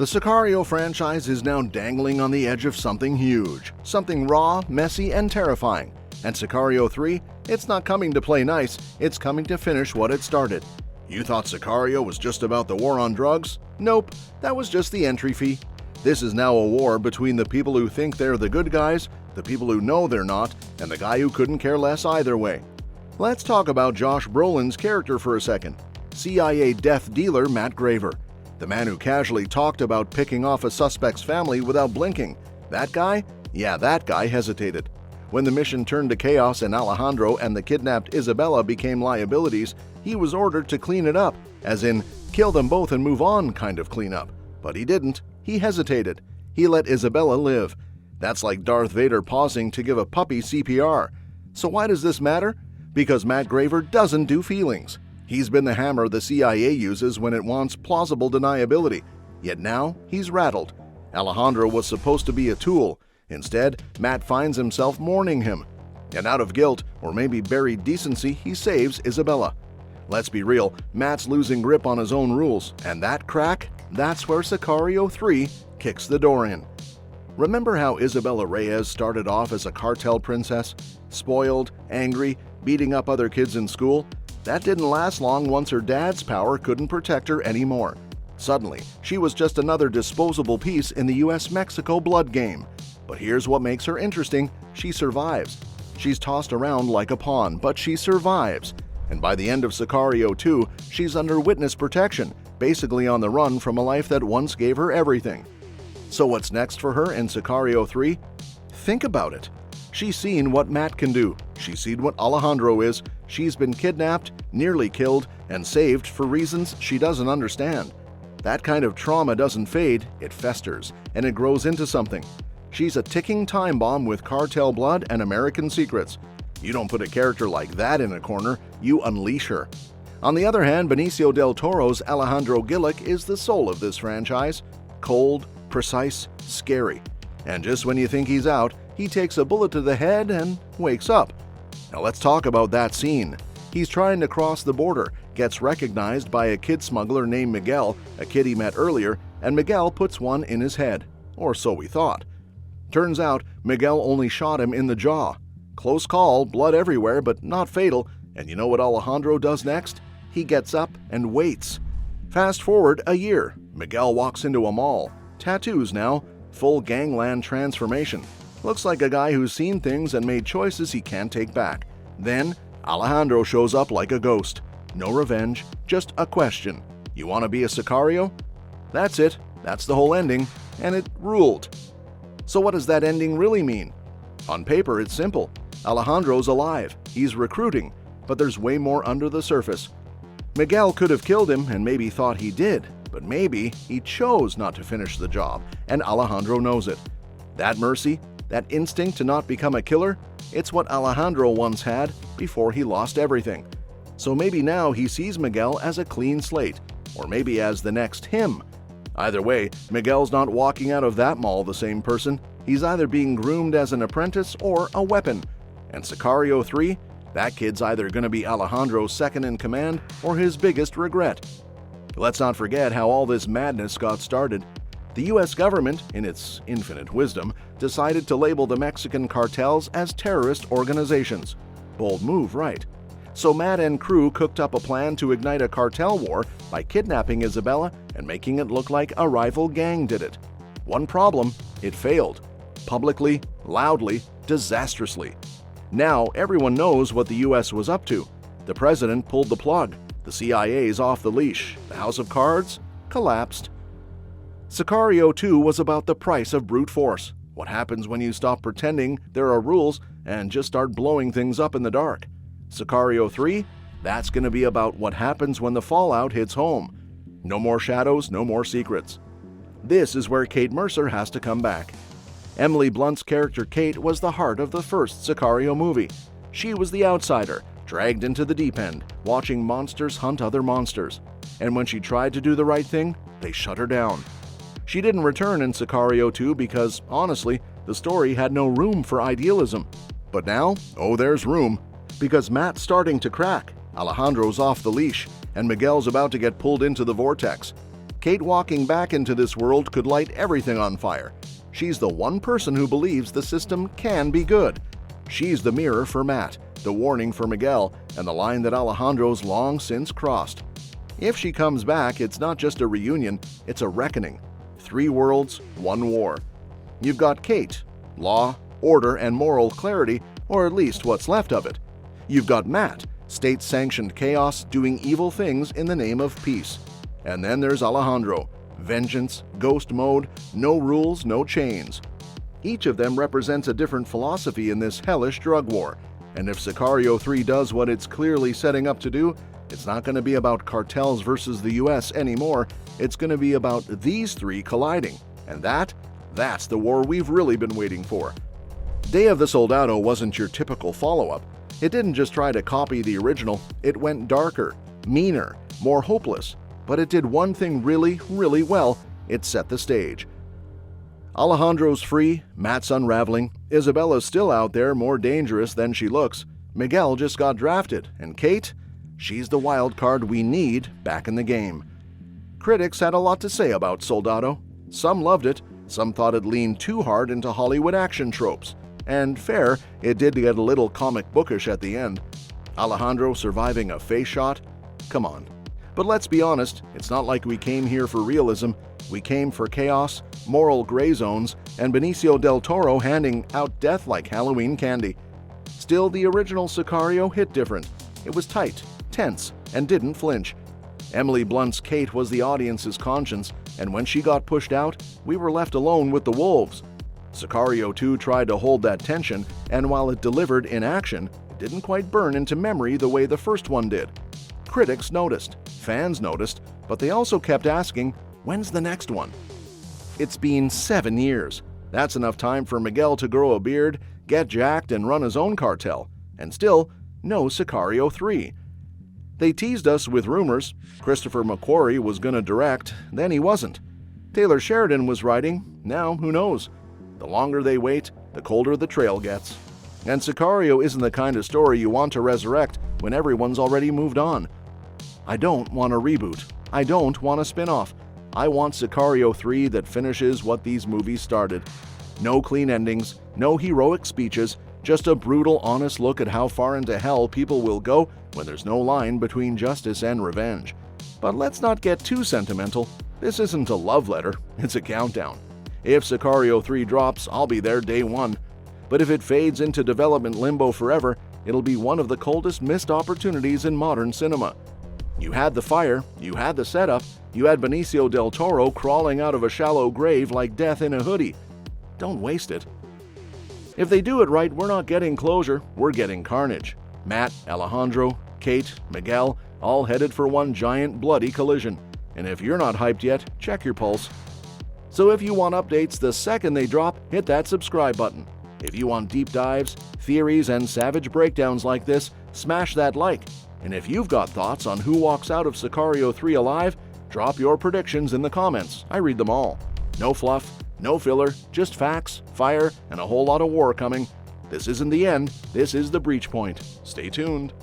The Sicario franchise is now dangling on the edge of something huge, something raw, messy, and terrifying. And Sicario 3, it's not coming to play nice, it's coming to finish what it started. You thought Sicario was just about the war on drugs? Nope, that was just the entry fee. This is now a war between the people who think they're the good guys, the people who know they're not, and the guy who couldn't care less either way. Let's talk about Josh Brolin's character for a second. CIA death dealer Matt Graver. The man who casually talked about picking off a suspect's family without blinking. That guy? Yeah, that guy hesitated. When the mission turned to chaos and Alejandro and the kidnapped Isabela became liabilities, he was ordered to clean it up, as in, kill them both and move on kind of cleanup. But he didn't. He hesitated. He let Isabela live. That's like Darth Vader pausing to give a puppy CPR. So why does this matter? Because Matt Graver doesn't do feelings. He's been the hammer the CIA uses when it wants plausible deniability. Yet now, he's rattled. Alejandro was supposed to be a tool. Instead, Matt finds himself mourning him. And out of guilt, or maybe buried decency, he saves Isabela. Let's be real, Matt's losing grip on his own rules, and that crack, that's where Sicario 3 kicks the door in. Remember how Isabela Reyes started off as a cartel princess? Spoiled, angry, beating up other kids in school? That didn't last long once her dad's power couldn't protect her anymore. Suddenly, she was just another disposable piece in the U.S. Mexico blood game. But here's what makes her interesting: she survives. She's tossed around like a pawn, but she survives. And by the end of Sicario 2, she's under witness protection, basically on the run from a life that once gave her everything. So what's next for her in Sicario 3? Think about it. She's seen what Matt can do. She's seen what Alejandro is. She's been kidnapped, nearly killed, and saved for reasons she doesn't understand. That kind of trauma doesn't fade, it festers, and it grows into something. She's a ticking time bomb with cartel blood and American secrets. You don't put a character like that in a corner, you unleash her. On the other hand, Benicio del Toro's Alejandro Gillick is the soul of this franchise. Cold, precise, scary. And just when you think he's out, he takes a bullet to the head and wakes up. Now let's talk about that scene. He's trying to cross the border, gets recognized by a kid smuggler named Miguel, a kid he met earlier, and Miguel puts one in his head. Or so we thought. Turns out, Miguel only shot him in the jaw. Close call, blood everywhere, but not fatal. And you know what Alejandro does next? He gets up and waits. Fast forward a year. Miguel walks into a mall. Tattoos now. Full gangland transformation. Looks like a guy who's seen things and made choices he can't take back. Then, Alejandro shows up like a ghost. No revenge, just a question. You want to be a Sicario? That's it. That's the whole ending. And it ruled. So what does that ending really mean? On paper, it's simple. Alejandro's alive. He's recruiting. But there's way more under the surface. Miguel could have killed him and maybe thought he did. But maybe he chose not to finish the job, and Alejandro knows it. That mercy, that instinct to not become a killer, it's what Alejandro once had before he lost everything. So maybe now he sees Miguel as a clean slate, or maybe as the next him. Either way, Miguel's not walking out of that mall the same person. He's either being groomed as an apprentice or a weapon. And Sicario 3, that kid's either going to be Alejandro's second in command or his biggest regret. Let's not forget how all this madness got started. The U.S. government, in its infinite wisdom, decided to label the Mexican cartels as terrorist organizations. Bold move, right? So Matt and crew cooked up a plan to ignite a cartel war by kidnapping Isabela and making it look like a rival gang did it. One problem, it failed. Publicly, loudly, disastrously. Now everyone knows what the U.S. was up to. The president pulled the plug. The CIA's off the leash. The House of Cards collapsed. Sicario 2 was about the price of brute force. What happens when you stop pretending there are rules and just start blowing things up in the dark? Sicario 3, that's going to be about what happens when the fallout hits home. No more shadows, no more secrets. This is where Kate Mercer has to come back. Emily Blunt's character Kate was the heart of the first Sicario movie. She was the outsider, dragged into the deep end, watching monsters hunt other monsters. And when she tried to do the right thing, they shut her down. She didn't return in Sicario 2 because, honestly, the story had no room for idealism. But now, oh, there's room. Because Matt's starting to crack, Alejandro's off the leash, and Miguel's about to get pulled into the vortex. Kate walking back into this world could light everything on fire. She's the one person who believes the system can be good. She's the mirror for Matt, the warning for Miguel, and the line that Alejandro's long since crossed. If she comes back, it's not just a reunion, it's a reckoning. 3 worlds, 1 war. You've got Kate, law, order, and moral clarity, or at least what's left of it. You've got Matt, state-sanctioned chaos doing evil things in the name of peace. And then there's Alejandro, vengeance, ghost mode, no rules, no chains. Each of them represents a different philosophy in this hellish drug war. And if Sicario 3 does what it's clearly setting up to do, it's not going to be about cartels versus the U.S. anymore. It's going to be about these 3 colliding. And that's the war we've really been waiting for. Day of the Soldado wasn't your typical follow-up. It didn't just try to copy the original, it went darker, meaner, more hopeless. But it did one thing really, really well. It set the stage. Alejandro's free, Matt's unraveling, Isabella's still out there more dangerous than she looks, Miguel just got drafted, and Kate? She's the wild card we need back in the game. Critics had a lot to say about Soldado. Some loved it, some thought it leaned too hard into Hollywood action tropes. And fair, it did get a little comic bookish at the end. Alejandro surviving a face shot? Come on. But let's be honest, it's not like we came here for realism. We came for chaos, moral gray zones, and Benicio del Toro handing out death like Halloween candy. Still, the original Sicario hit different. It was tight, tense, and didn't flinch. Emily Blunt's Kate was the audience's conscience, and when she got pushed out, we were left alone with the wolves. Sicario 2 tried to hold that tension, and while it delivered in action, it didn't quite burn into memory the way the first one did. Critics noticed, fans noticed, but they also kept asking, when's the next one? It's been 7 years. That's enough time for Miguel to grow a beard, get jacked, and run his own cartel. And still, no Sicario 3. They teased us with rumors. Christopher McQuarrie was going to direct, then he wasn't. Taylor Sheridan was writing, now who knows? The longer they wait, the colder the trail gets. And Sicario isn't the kind of story you want to resurrect when everyone's already moved on. I don't want a reboot. I don't want a spin-off. I want Sicario 3 that finishes what these movies started. No clean endings, no heroic speeches, just a brutal, honest look at how far into hell people will go when there's no line between justice and revenge. But let's not get too sentimental. This isn't a love letter, it's a countdown. If Sicario 3 drops, I'll be there day 1. But if it fades into development limbo forever, it'll be one of the coldest missed opportunities in modern cinema. You had the fire, you had the setup, you had Benicio del Toro crawling out of a shallow grave like death in a hoodie. Don't waste it. If they do it right, we're not getting closure, we're getting carnage. Matt, Alejandro, Kate, Miguel, all headed for one giant bloody collision. And if you're not hyped yet, check your pulse. So if you want updates the second they drop, hit that subscribe button. If you want deep dives, theories, and savage breakdowns like this, smash that like. And if you've got thoughts on who walks out of Sicario 3 alive, drop your predictions in the comments. I read them all. No fluff, no filler, just facts, fire, and a whole lot of war coming. This isn't the end, this is the breach point. Stay tuned.